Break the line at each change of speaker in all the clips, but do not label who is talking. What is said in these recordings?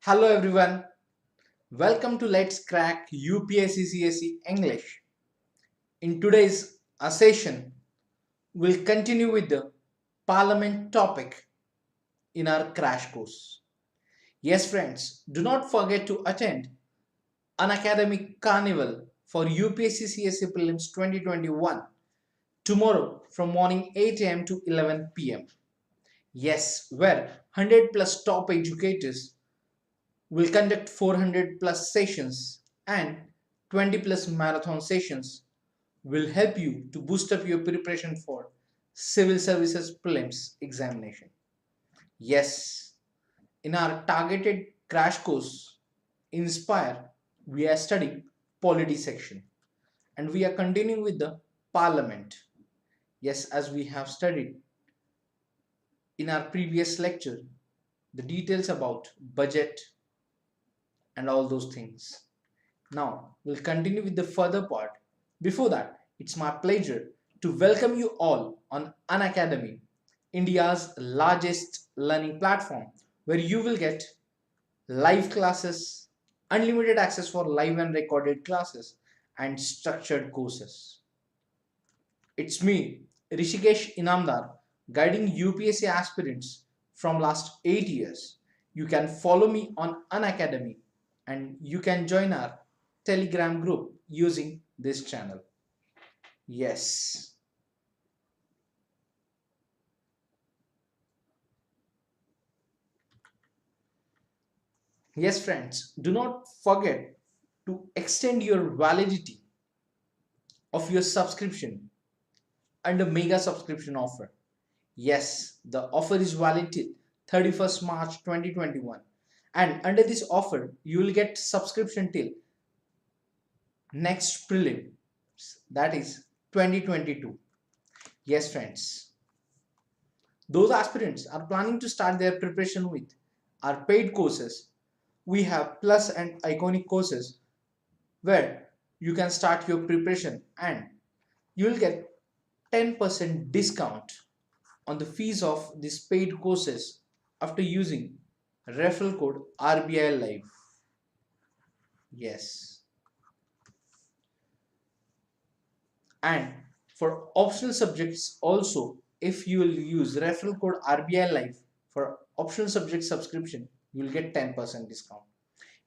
Hello everyone, welcome to Let's Crack UPSC CSE English. In today's session, we'll continue with the Parliament topic in our crash course. Yes friends, do not forget to attend Unacademy Carnival for UPSC CSE Prelims 2021 tomorrow from morning 8 am to 11 pm. Yes, where 100 plus top educators will conduct 400 plus sessions and 20 plus marathon sessions will help you to boost up your preparation for Civil Services Prelims examination. Yes, in our targeted crash course, Inspire, we are studying Polity section and we are continuing with the Parliament. Yes, as we have studied in our previous lecture, the details about budget and all those things. Now, we'll continue with the further part. Before that, it's my pleasure to welcome you all on Unacademy, India's largest learning platform, where you will get live classes, unlimited access for live and recorded classes, and structured courses. It's me, Rushikesh Inamdar, guiding UPSC aspirants from last 8 years. You can follow me on Unacademy and you can join our Telegram group using this channel. Yes. Yes, friends, do not forget to extend your validity of your subscription under mega subscription offer. Yes, the offer is valid till 31st March 2021. And under this offer, you will get subscription till next prelim, that is 2022. Yes, friends. Those aspirants are planning to start their preparation with our paid courses. We have plus and iconic courses where you can start your preparation and you will get 10% discount on the fees of these paid courses after using referral code RBI Live. Yes. And for optional subjects also, if you will use referral code RBI Live for optional subject subscription, you will get 10% discount.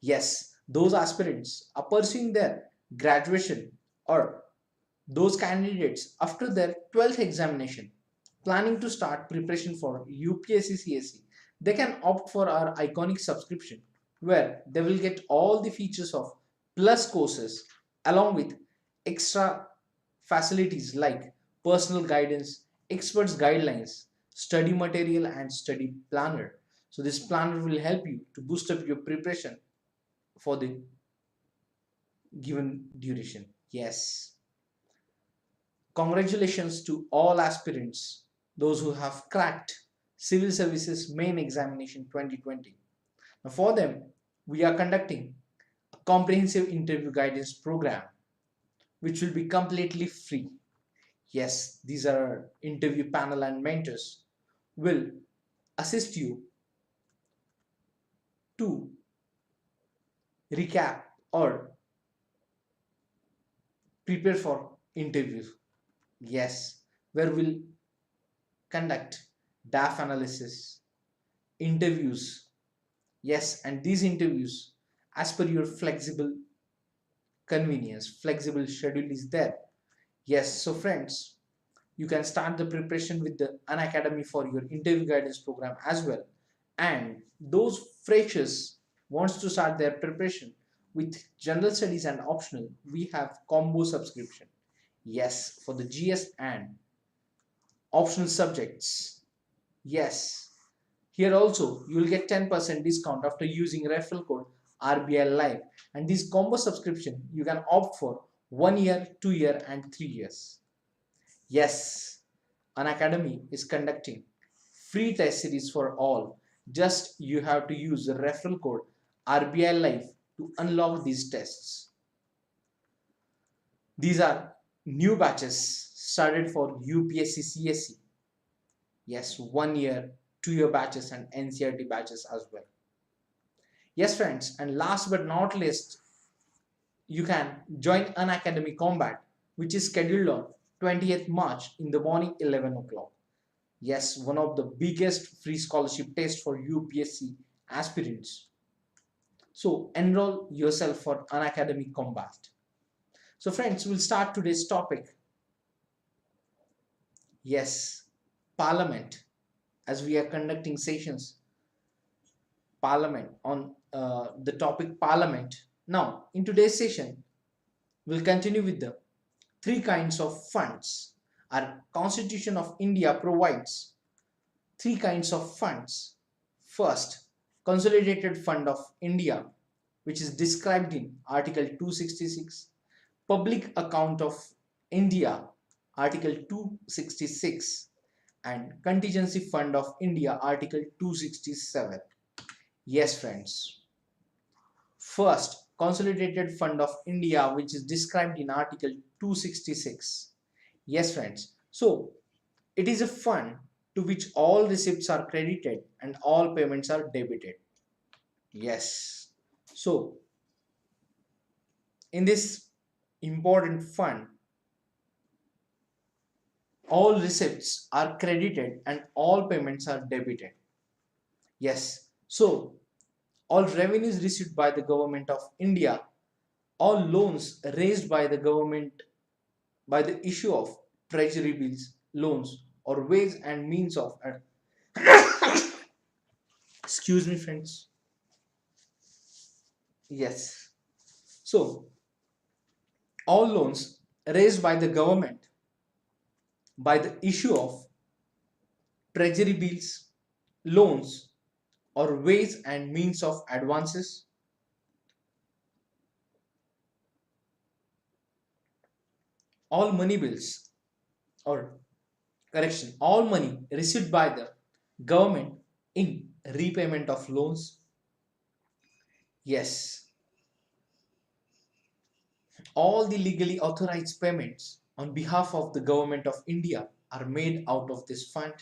Yes, those aspirants are pursuing their graduation or those candidates after their 12th examination planning to start preparation for UPSC CSE, they can opt for our iconic subscription where they will get all the features of plus courses along with extra facilities like personal guidance, experts guidelines, study material and study planner. So this planner will help you to boost up your preparation for the given duration. Yes. Congratulations to all aspirants, those who have cracked Civil Services Main Examination 2020. Now for them, we are conducting a comprehensive interview guidance program which will be completely free. Yes, these are interview panel and mentors will assist you to recap or prepare for interviews. Yes, where we'll conduct DAF analysis, interviews. Yes, and these interviews, as per your flexible convenience, flexible schedule is there. Yes, so friends, you can start the preparation with the Unacademy for your interview guidance program as well. And those freshers wants to start their preparation with general studies and optional, we have combo subscription. Yes, for the GS and optional subjects. Yes, here also you will get 10% discount after using referral code RBI Live, and this combo subscription you can opt for 1 year, 2 year and 3 years. Yes, Unacademy is conducting free test series for all. Just you have to use the referral code RBI Live to unlock these tests. These are new batches started for UPSC CSE. Yes, 1 year, 2 year batches and NCRT batches as well. Yes, friends, and last but not least, you can join Unacademy Combat, which is scheduled on 20th March in the morning 11 o'clock. Yes, one of the biggest free scholarship tests for UPSC aspirants. So enroll yourself for Unacademy Combat. So friends, we'll start today's topic. Yes, Parliament, as we are conducting sessions, Parliament on the topic Parliament. Now, in today's session, we'll continue with the three kinds of funds. Our Constitution of India provides three kinds of funds. First, Consolidated Fund of India, which is described in Article 266, Public Account of India, Article 266, and Contingency Fund of India, Article 267. Yes, friends. First, Consolidated Fund of India, which is described in Article 266. Yes, friends. So, it is a fund to which all receipts are credited and all payments are debited. Yes. So, in this important fund, all receipts are credited and all payments are debited. Yes. So, all revenues received by the government of India, all loans raised by the government by the issue of treasury bills, loans, or ways and means of excuse me, friends. Yes. So, all loans raised by the government by the issue of treasury bills, loans, or ways and means of advances, all money bills, or correction, all money received by the government in repayment of loans. Yes, all the legally authorized payments on behalf of the government of India are made out of this fund.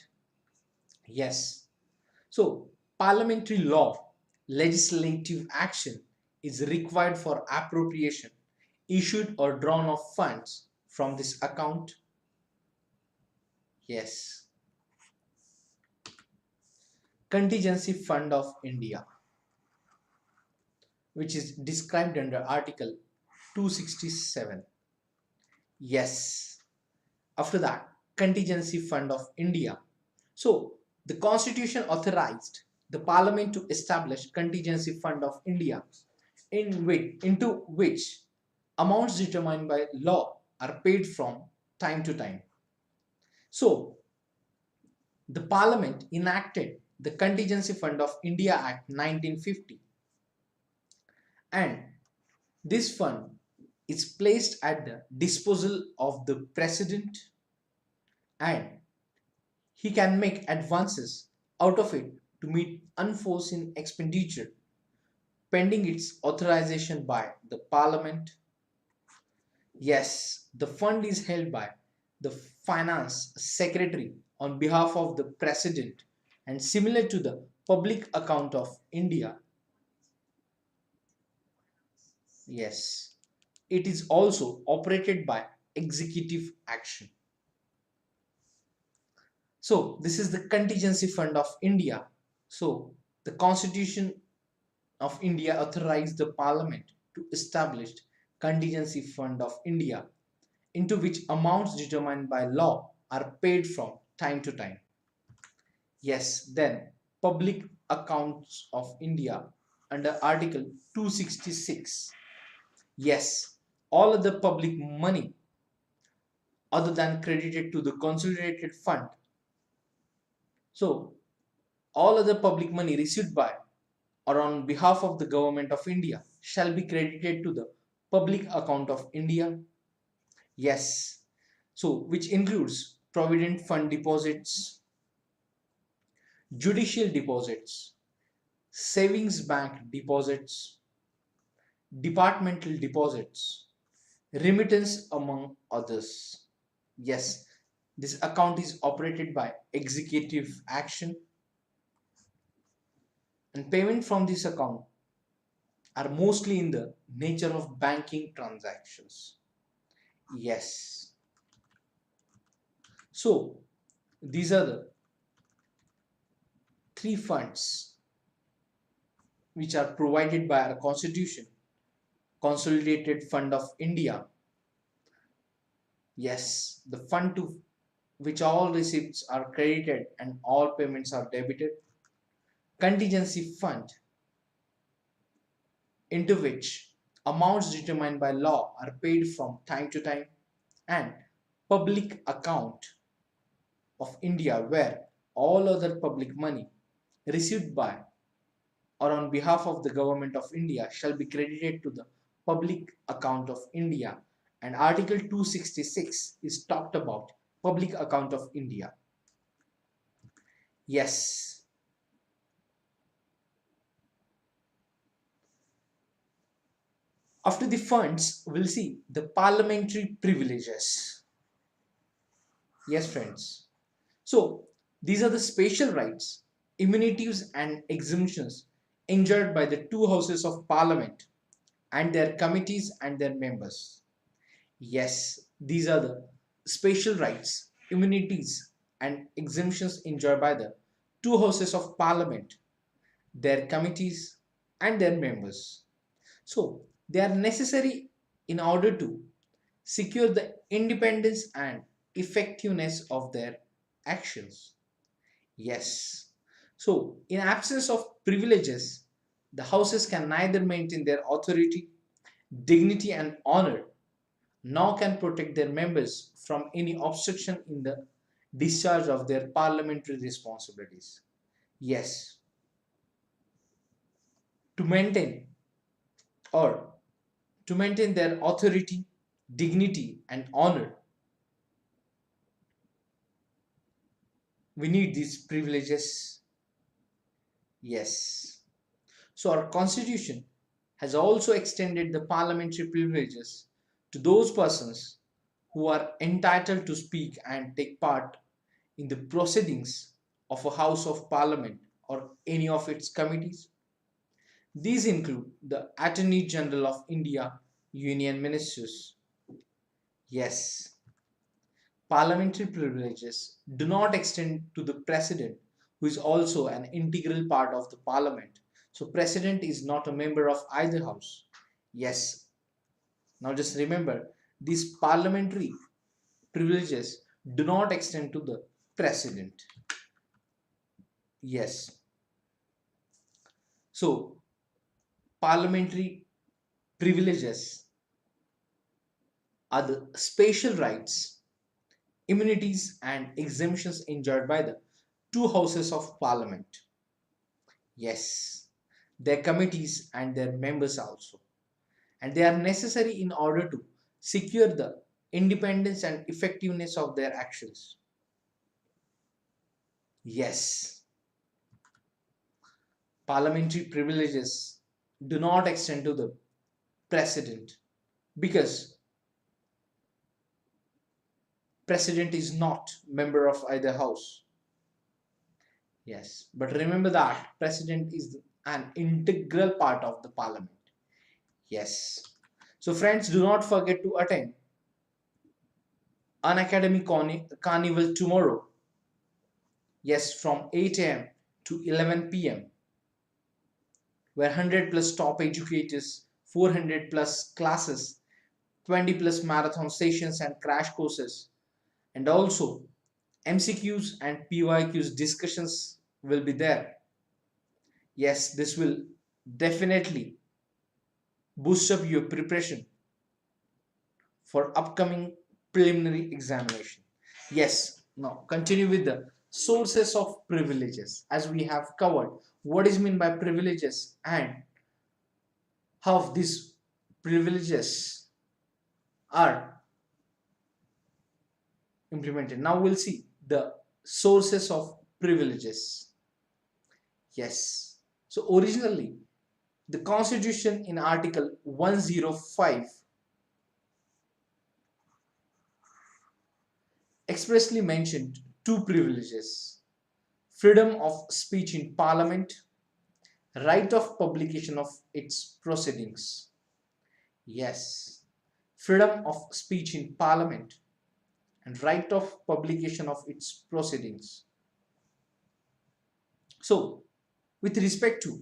Yes. So, parliamentary law, legislative action is required for appropriation issued or drawn of funds from this account. Yes. Contingency Fund of India, which is described under Article 267. Yes. After that, Contingency Fund of India. So, the Constitution authorized the Parliament to establish Contingency Fund of India, into which amounts determined by law are paid from time to time. So, the Parliament enacted the Contingency Fund of India Act 1950, and this fund is placed at the disposal of the President, and he can make advances out of it to meet unforeseen expenditure pending its authorization by the Parliament. Yes, the fund is held by the Finance Secretary on behalf of the President and similar to the Public Account of India. Yes, it is also operated by executive action. So, this is the Contingency Fund of India. So, the Constitution of India authorized the Parliament to establish Contingency Fund of India, into which amounts determined by law are paid from time to time. Yes, then Public Accounts of India under Article 266. Yes, all of the public money other than credited to the Consolidated Fund. So, all other public money received by or on behalf of the Government of India shall be credited to the Public Account of India. Yes, so which includes Provident Fund deposits, judicial deposits, savings bank deposits, departmental deposits, remittance among others. Yes, this account is operated by executive action, and payment from this account are mostly in the nature of banking transactions. Yes. So these are the three funds which are provided by our constitution. Consolidated Fund of India. Yes, the fund to which all receipts are credited and all payments are debited. Contingency fund, into which amounts determined by law are paid from time to time. And public account of India, where all other public money received by or on behalf of the government of India shall be credited to the public account of India. And Article 266 is talked about public account of India. Yes. After the funds, we'll see the parliamentary privileges. Yes, friends. So, these are the special rights, immunities, and exemptions enjoyed by the two houses of parliament and their committees and their members. Yes, these are the special rights, immunities, and exemptions enjoyed by the two houses of parliament, their committees, and their members. So, they are necessary in order to secure the independence and effectiveness of their actions. Yes. So, in absence of privileges, the houses can neither maintain their authority, dignity, and honor, nor can protect their members from any obstruction in the discharge of their parliamentary responsibilities. Yes, to maintain or to maintain their authority, dignity, and honor, we need these privileges. Yes. So our constitution has also extended the parliamentary privileges to those persons who are entitled to speak and take part in the proceedings of a house of parliament or any of its committees. These include the Attorney General of India, Union Ministers. Yes, parliamentary privileges do not extend to the president, who is also an integral part of the parliament. So, president is not a member of either house. Yes, now just remember these parliamentary privileges do not extend to the president. Yes, so parliamentary privileges are the special rights, immunities, and exemptions enjoyed by the two houses of parliament. Yes, their committees and their members also. And they are necessary in order to secure the independence and effectiveness of their actions. Yes, parliamentary privileges do not extend to the president because president is not member of either house. Yes, but remember that president is an integral part of the parliament. Yes. So friends, do not forget to attend Unacademy Carnival tomorrow. Yes, from 8 a.m. to 11 p.m. where 100 plus top educators, 400 plus classes, 20 plus marathon sessions and crash courses, and also MCQs and PYQs discussions will be there. Yes, this will definitely boost up your preparation for upcoming preliminary examination. Yes, now continue with the sources of privileges as we have covered what is meant by privileges and how these privileges are implemented. Now we'll see the sources of privileges. Yes. So originally the constitution in article 105 expressly mentioned two privileges: freedom of speech in parliament right of publication of its proceedings. Yes, freedom of speech in Parliament and right of publication of its proceedings. So, with respect to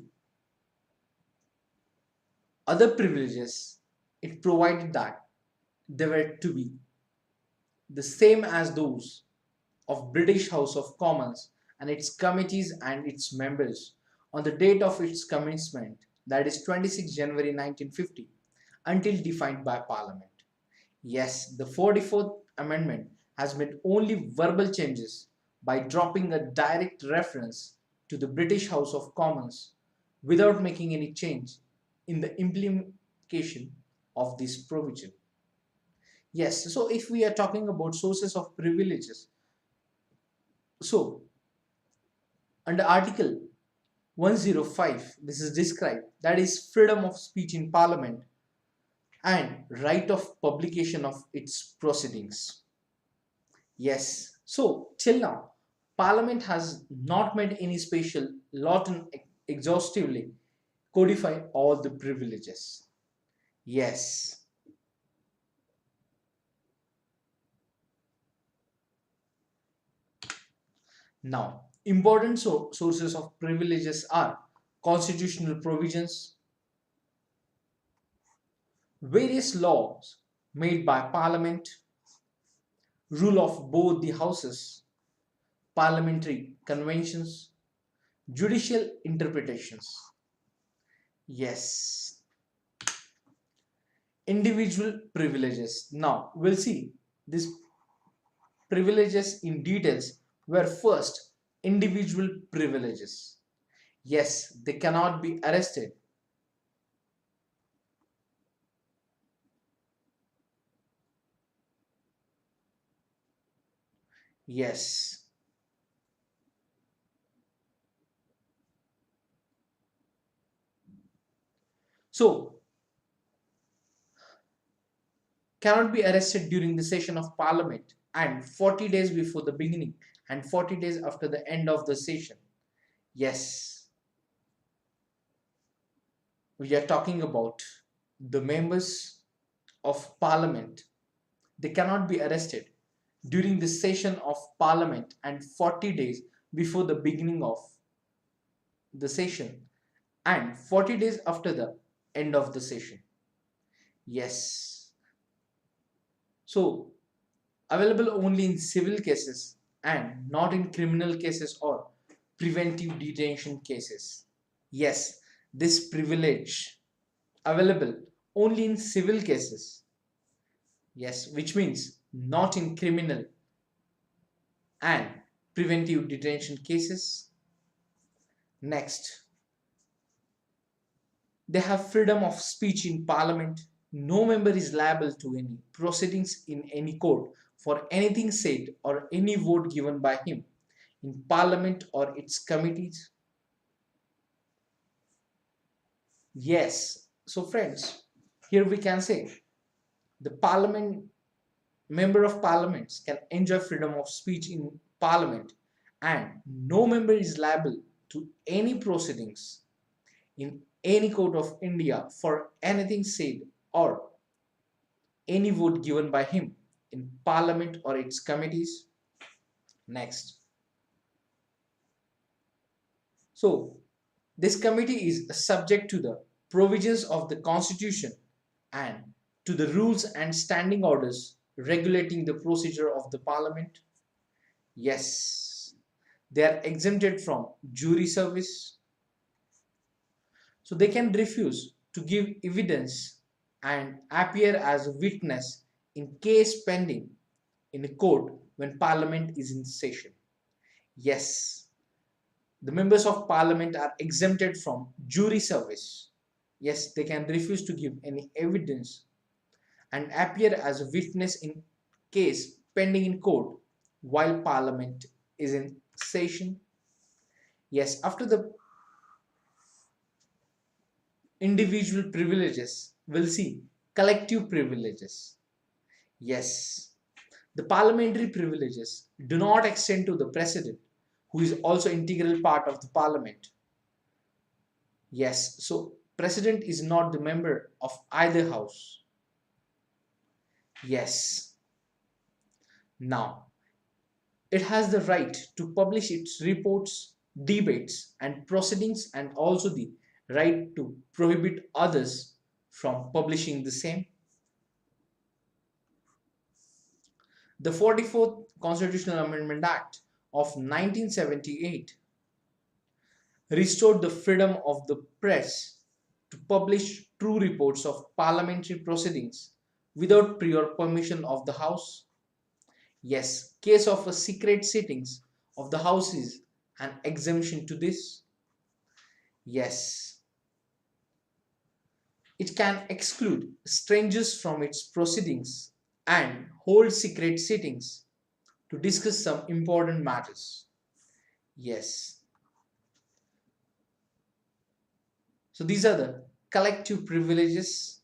other privileges, it provided that they were to be the same as those of British House of Commons and its committees and its members on the date of its commencement, that is 26 January 1950, until defined by Parliament. Yes, the 44th Amendment has made only verbal changes by dropping a direct reference to the British House of Commons without making any change in the implementation of this provision. Yes, so if we are talking about sources of privileges, so under Article 105, this is described, that is freedom of speech in Parliament and right of publication of its proceedings. Yes, so till now, Parliament has not made any special law to exhaustively codify all the privileges. Yes. Now, important sources of privileges are constitutional provisions, various laws made by Parliament, rule of both the houses, parliamentary conventions, judicial interpretations. Yes, individual privileges. Now, we'll see these privileges in details were first individual privileges. Yes, they cannot be arrested. Yes. So, cannot be arrested during the session of Parliament and 40 days before the beginning and 40 days after the end of the session. Yes, we are talking about the members of Parliament. They cannot be arrested during the session of Parliament and 40 days before the beginning of the session and 40 days after the end of the session. Yes. So, available only in civil cases and not in criminal cases or preventive detention cases. Yes, this privilege available only in civil cases. Yes, which means not in criminal and preventive detention cases. Next, they have freedom of speech in Parliament. No member is liable to any proceedings in any court for anything said or any vote given by him in Parliament or its committees. Yes, so friends, here we can say the Parliament member of parliaments can enjoy freedom of speech in Parliament and no member is liable to any proceedings in any court of India for anything said or any vote given by him in Parliament or its committees. Next. So, this committee is subject to the provisions of the Constitution and to the rules and standing orders regulating the procedure of the Parliament. Yes, they are exempted from jury service. So they can refuse to give evidence and appear as a witness in case pending in a court when Parliament is in session. Yes, the members of Parliament are exempted from jury service. Yes, they can refuse to give any evidence and appear as a witness in case pending in court while Parliament is in session. Yes, after the individual privileges, we'll see collective privileges. Yes, the parliamentary privileges do not extend to the president, who is also integral part of the parliament. Yes, so president is not the member of either house. Yes. Now, it has the right to publish its reports, debates, and proceedings, and also the right to prohibit others from publishing the same. The 44th Constitutional Amendment Act of 1978 restored the freedom of the press to publish true reports of parliamentary proceedings without prior permission of the House. Yes, case of a secret sittings of the House is an exemption to this. Yes, it can exclude strangers from its proceedings and hold secret sittings to discuss some important matters. Yes, so these are the collective privileges.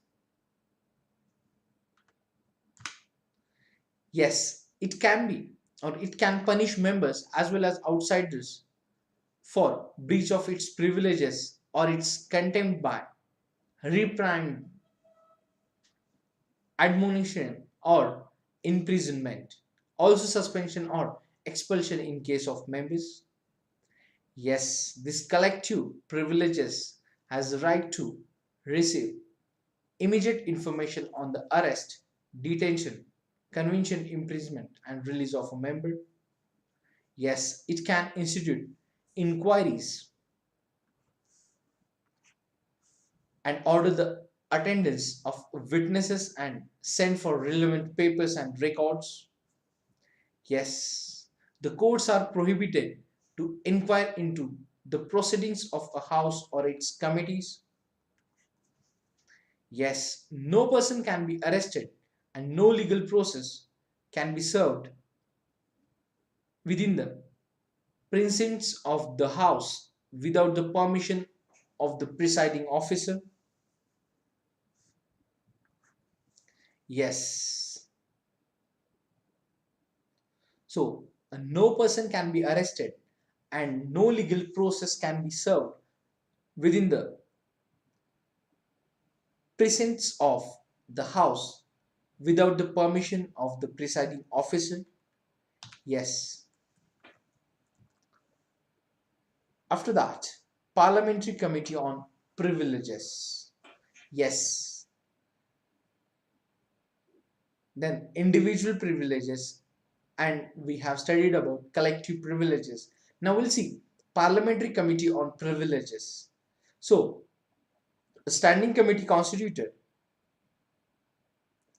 Yes, it can be or it can punish members as well as outsiders for breach of its privileges or its contempt by reprimand, admonition, or imprisonment. Also, suspension or expulsion in case of members. Yes, this collective privileges has the right to receive immediate information on the arrest, detention, conviction, imprisonment, and release of a member. Yes, it can institute inquiries and order the attendance of witnesses and send for relevant papers and records. Yes, the courts are prohibited to inquire into the proceedings of a house or its committees. Yes, no person can be arrested and no legal process can be served within the precincts of the house without the permission of the presiding officer. Yes, so no person can be arrested and no legal process can be served within the precincts of the house without the permission of the presiding officer. Yes. After that, Parliamentary Committee on Privileges. Yes. Then individual privileges, and we have studied about collective privileges. Now we'll see Parliamentary Committee on Privileges. So, a standing committee constituted,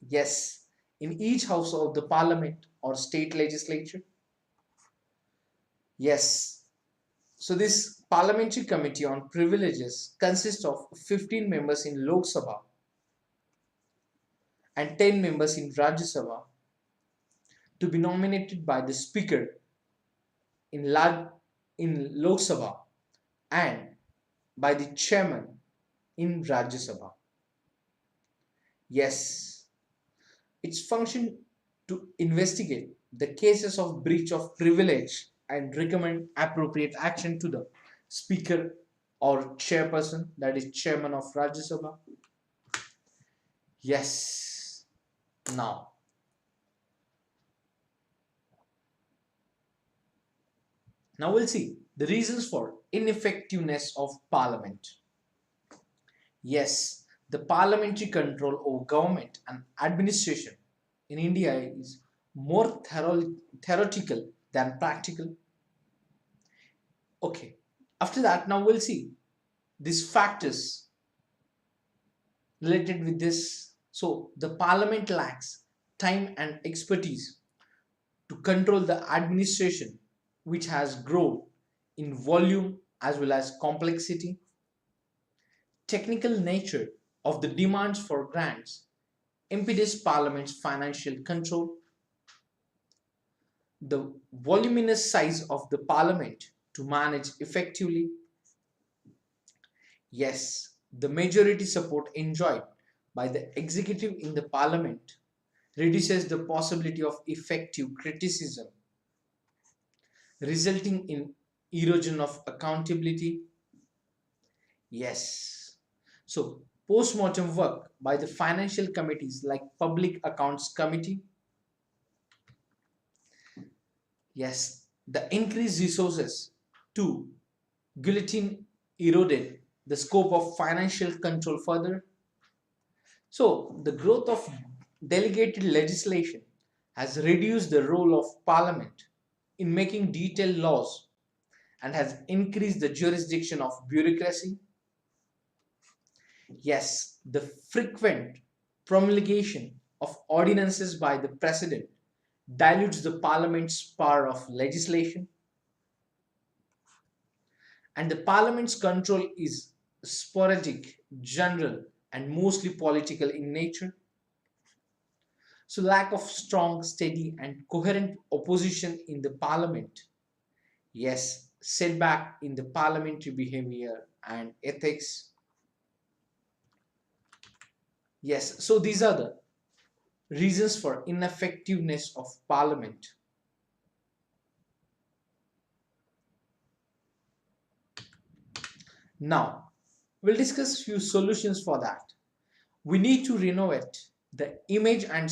yes, in each house of the parliament or state legislature. Yes, so this Parliamentary Committee on Privileges consists of 15 members in Lok Sabha and 10 members in Rajya Sabha to be nominated by the Speaker in, in Lok Sabha and by the Chairman in Rajya Sabha. Yes, its function to investigate the cases of breach of privilege and recommend appropriate action to the Speaker or Chairperson, that is Chairman of Rajya Sabha. Yes, now we'll see the reasons for ineffectiveness of Parliament. Yes, the parliamentary control over government and administration in India is more theoretical than practical. Okay, after that, now we'll see these factors related with this. So, the parliament lacks time and expertise to control the administration, which has grown in volume as well as complexity. Technical nature of the demands for grants impedes Parliament's financial control. The voluminous size of the Parliament to manage effectively. Yes, the majority support enjoyed by the executive in the Parliament reduces the possibility of effective criticism, resulting in erosion of accountability. Yes. So post-mortem work by the financial committees like Public Accounts Committee. Yes. The increased resources to guillotine eroded the scope of financial control further. So the growth of delegated legislation has reduced the role of Parliament in making detailed laws and has increased the jurisdiction of bureaucracy. Yes, the frequent promulgation of ordinances by the President dilutes the Parliament's power of legislation, and the Parliament's control is sporadic, general, and mostly political in nature. So, lack of strong, steady, and coherent opposition in the Parliament. Yes, setback in the parliamentary behavior and ethics. Yes, so these are the reasons for ineffectiveness of Parliament. Now, we'll discuss few solutions for that. We need to renovate the image and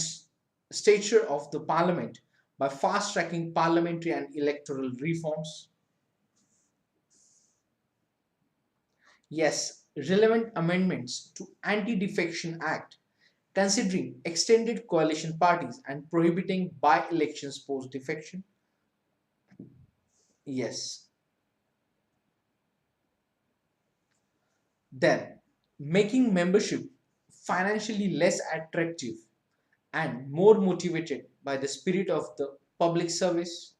stature of the Parliament by fast-tracking parliamentary and electoral reforms. Yes, relevant amendments to Anti-Defection Act, considering extended coalition parties and prohibiting by-elections post-defection. Yes. Then, making membership financially less attractive and more motivated by the spirit of the public service.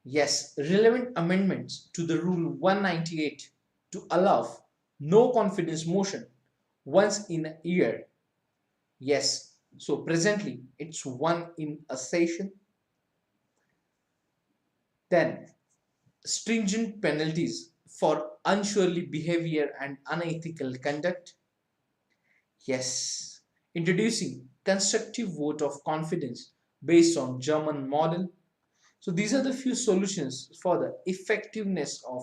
Yes, relevant amendments to the Rule 198 to allow no confidence motion once in a year. Yes, so presently it's one in a session. Then, stringent penalties for unsurely behavior and unethical conduct. Yes, introducing constructive vote of confidence based on German model. So these are the few solutions for the effectiveness of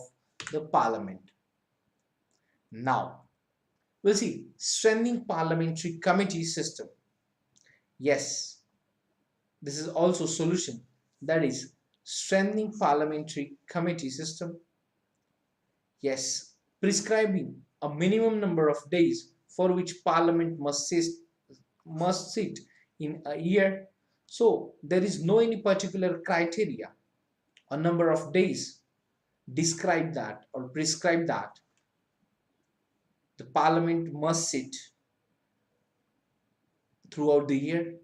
the parliament. Now, we'll see strengthening parliamentary committee system. Yes, this is also solution, that is strengthening parliamentary committee system. Yes, prescribing a minimum number of days for which parliament must sit in a year. So there is no any particular criteria or number of days describe that or prescribe that the parliament must sit throughout the year.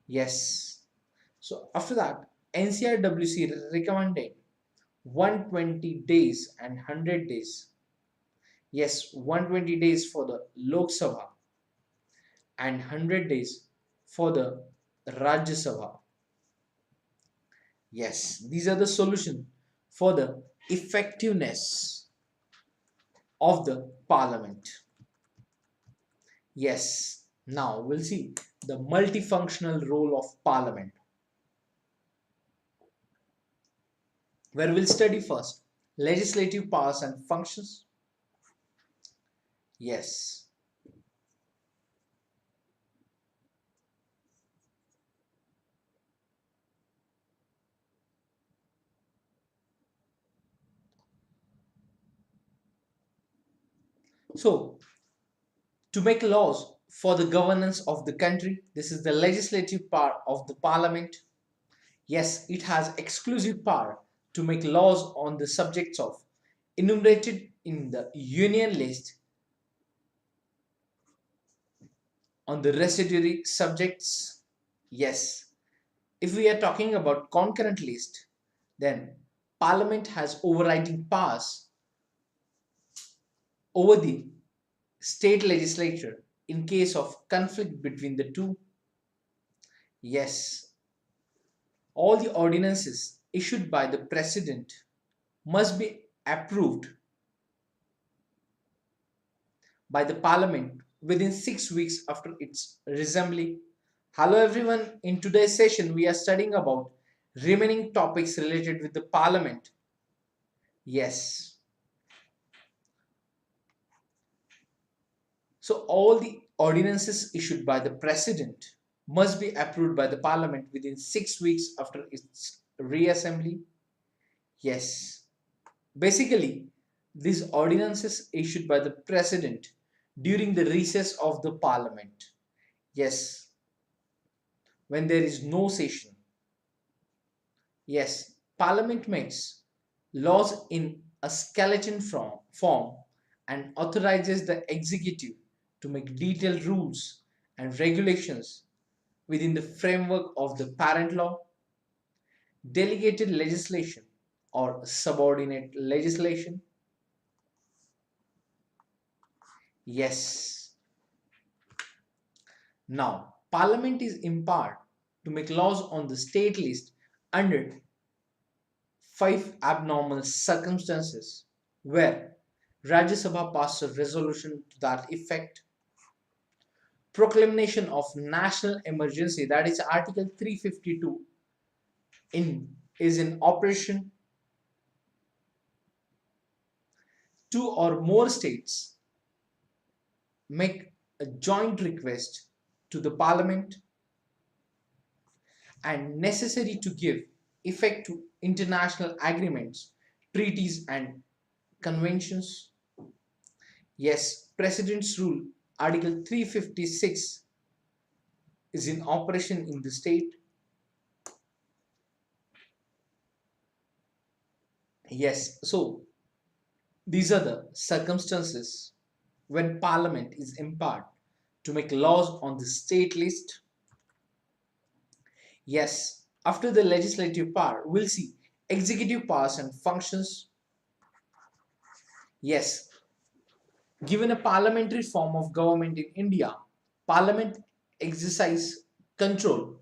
Yes. So after that, NCRWC recommended 120 days and 100 days. Yes, 120 days for the Lok Sabha and 100 days for the Rajya Sabha. Yes, these are the solution for the effectiveness of the parliament. Yes, now we'll see the multifunctional role of parliament, where we'll study first legislative powers and functions. Yes. So, to make laws for the governance of the country, this is the legislative part of the parliament. Yes, it has exclusive power to make laws on the subjects of enumerated in the union list on the residuary subjects. Yes, if we are talking about concurrent list, then parliament has overriding powers over the state legislature in case of conflict between the two. Yes, all the ordinances issued by the president must be approved by the parliament within 6 weeks after its assembly. Hello everyone, in today's session we are studying about Remaining topics related with the Parliament. Yes. So all the ordinances issued by the President must be approved by the Parliament within 6 weeks after its reassembly. Yes. Basically, these ordinances issued by the President during the recess of the Parliament. Yes. When there is no session. Yes. Parliament makes laws in a skeleton form and authorizes the executive to make detailed rules and regulations within the framework of the parent law, delegated legislation or subordinate legislation. Yes. Now, Parliament is empowered to make laws on the state list under 5 abnormal circumstances where Rajya Sabha passed a resolution to that effect. Proclamation of national emergency, that is Article 352, is in operation. Two or more states make a joint request to the Parliament and necessary to give effect to international agreements, treaties, and conventions. Yes, President's Rule, Article 356, is in operation in the state. Yes, so these are the circumstances when Parliament is empowered to make laws on the state list. Yes, after the legislative power, we'll see executive powers and functions. Yes, given a parliamentary form of government in India, Parliament exercise control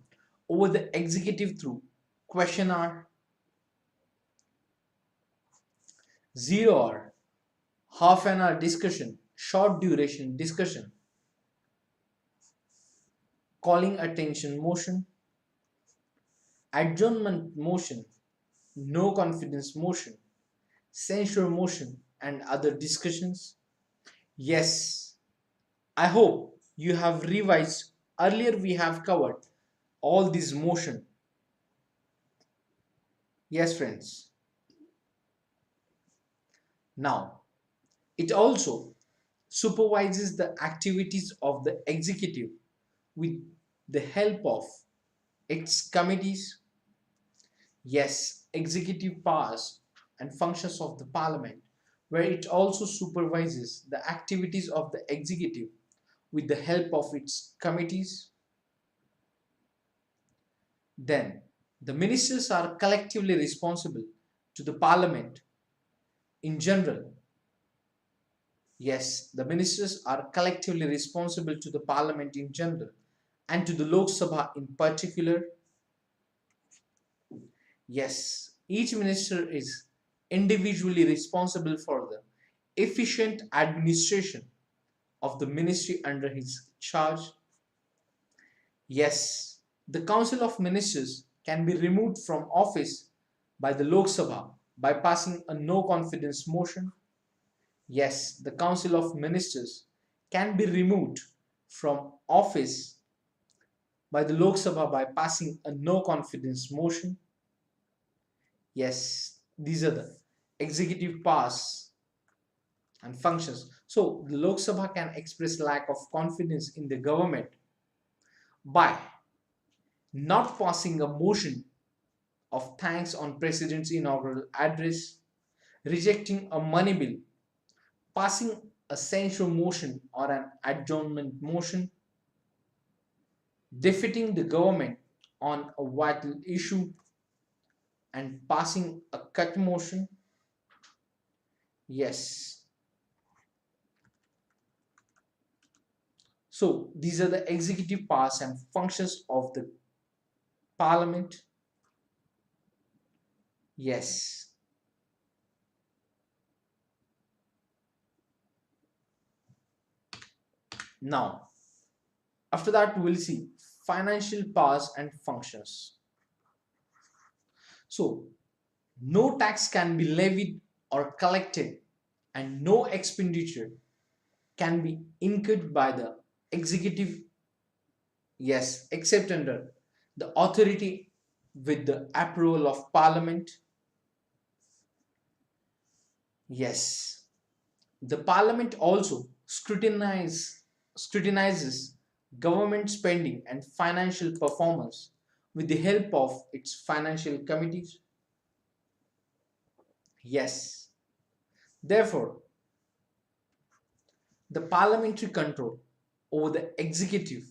over the executive through question hour, 0 hour, half an hour discussion, short duration discussion, calling attention motion, adjournment motion, no confidence motion, censure motion, and other discussions. Yes, I hope you have revised. Earlier we have covered all this motion. Yes, friends. Now, it also supervises the activities of the executive with the help of its committees. Yes, executive powers and functions of the Parliament, where it also supervises the activities of the executive with the help of its committees. Then, the ministers are collectively responsible to the Parliament in general. Yes, the ministers are collectively responsible to the Parliament in general and to the Lok Sabha in particular. Yes, each minister is individually responsible for the efficient administration of the ministry under his charge. Yes, the Council of Ministers can be removed from office by the Lok Sabha by passing a no confidence motion. Yes, the Council of Ministers can be removed from office by the Lok Sabha by passing a no confidence motion. Yes, these are the executive powers and functions. So, the Lok Sabha can express lack of confidence in the government by not passing a motion of thanks on President's inaugural address, rejecting a money bill, passing a censure motion or an adjournment motion, defeating the government on a vital issue, and passing a cut motion. Yes. So these are the executive powers and functions of the Parliament. Yes. Now, after that, we'll see financial powers and functions. So no tax can be levied or collected, and no expenditure can be incurred by the executive, yes, except under the authority with the approval of Parliament. Yes, the Parliament also scrutinizes government spending and financial performance with the help of its financial committees. Yes, therefore, the parliamentary control over the executive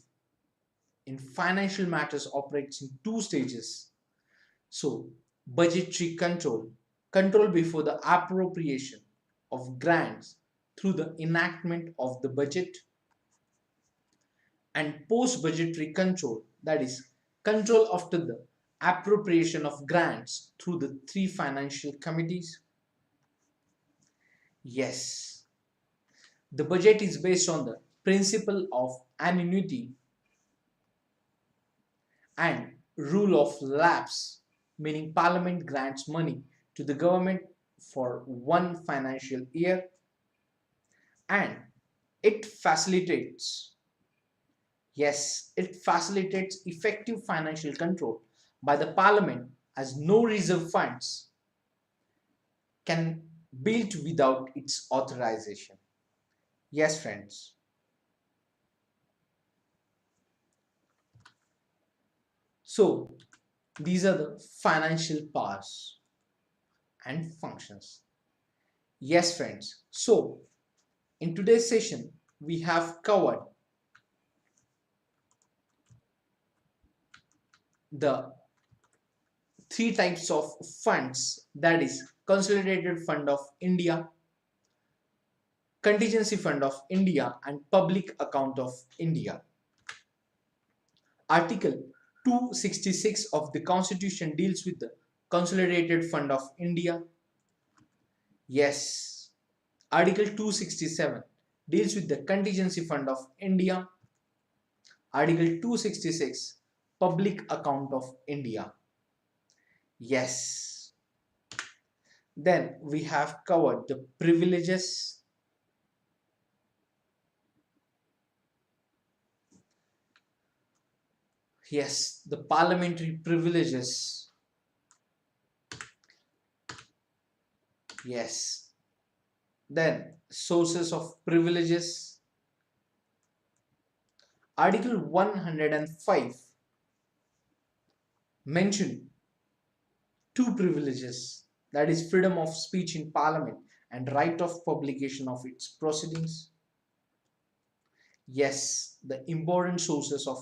in financial matters operates in two stages. So, budgetary control, control before the appropriation of grants through the enactment of the budget, and post budgetary control, that is, control after the appropriation of grants through the three financial committees. Yes, the budget is based on the principle of annuity and rule of lapse, meaning Parliament grants money to the government for one financial year, and it facilitates, yes, it facilitates effective financial control by the Parliament, as no reserve funds can build without its authorization. Yes, friends. So these are the financial powers and functions. Yes, friends. So in today's session, we have covered the three types of funds, that is Consolidated Fund of India, Contingency Fund of India, and Public Account of India. Article 266 of the Constitution deals with the Consolidated Fund of India. Yes. Article 267 deals with the Contingency Fund of India. Article 266 Public Account of India. Yes. Then we have covered the privileges. Yes, the parliamentary privileges. Yes. Then sources of privileges. Article 105 mentioned two privileges, that is freedom of speech in parliament and right of publication of its proceedings. Yes, the important sources of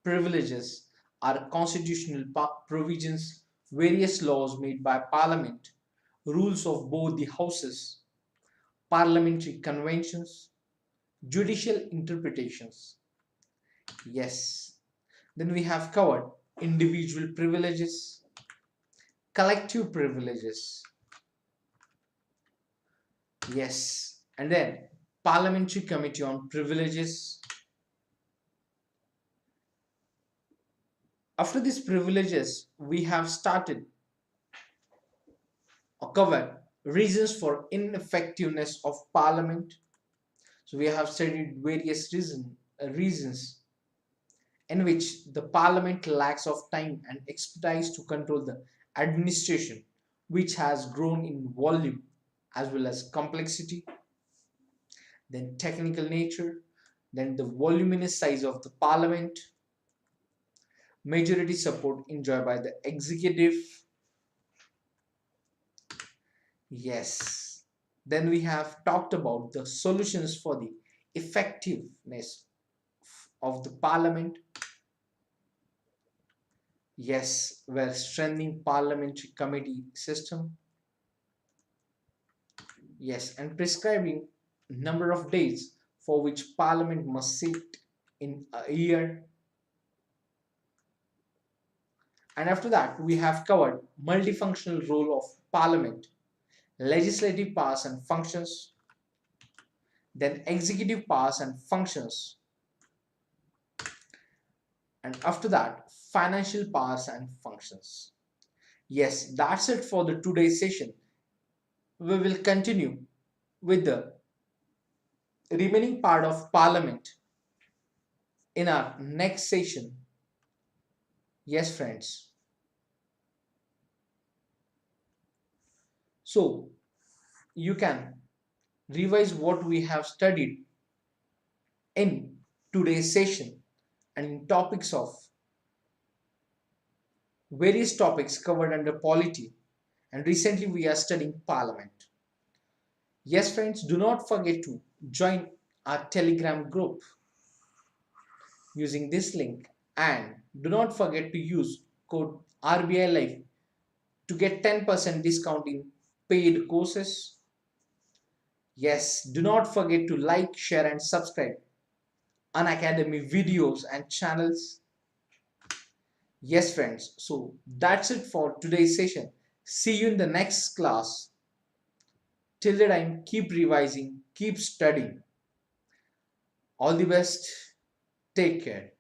privileges are constitutional provisions, various laws made by parliament, rules of both the houses, parliamentary conventions, judicial interpretations. Yes. Then we have covered individual privileges, collective privileges. Yes. And then Parliamentary Committee on Privileges. After these privileges, we have started or covered reasons for ineffectiveness of Parliament. So we have studied various reasons in which the Parliament lacks of time and expertise to control the administration, which has grown in volume as well as complexity, then technical nature, then the voluminous size of the Parliament, majority support enjoyed by the executive. Yes. Then we have talked about the solutions for the effectiveness of the Parliament. Yes, we're strengthening parliamentary committee system. Yes, and prescribing number of days for which Parliament must sit in a year. And after that, we have covered multifunctional role of Parliament, legislative powers and functions, then executive powers and functions, and after that, financial powers and functions. Yes, that's it for the today's session. We will continue with the remaining part of Parliament in our next session. Yes, friends. So you can revise what we have studied in today's session and in topics of various topics covered under polity, and recently we are studying Parliament. Yes, friends, do not forget to join our Telegram group using this link, and do not forget to use code RBI Life to get 10% discount in paid courses. Yes, do not forget to like, share, and subscribe Unacademy videos and channels. Yes, friends, so that's it for today's session. See you in the next class. Till the time, keep revising, keep studying. All the best. Take care.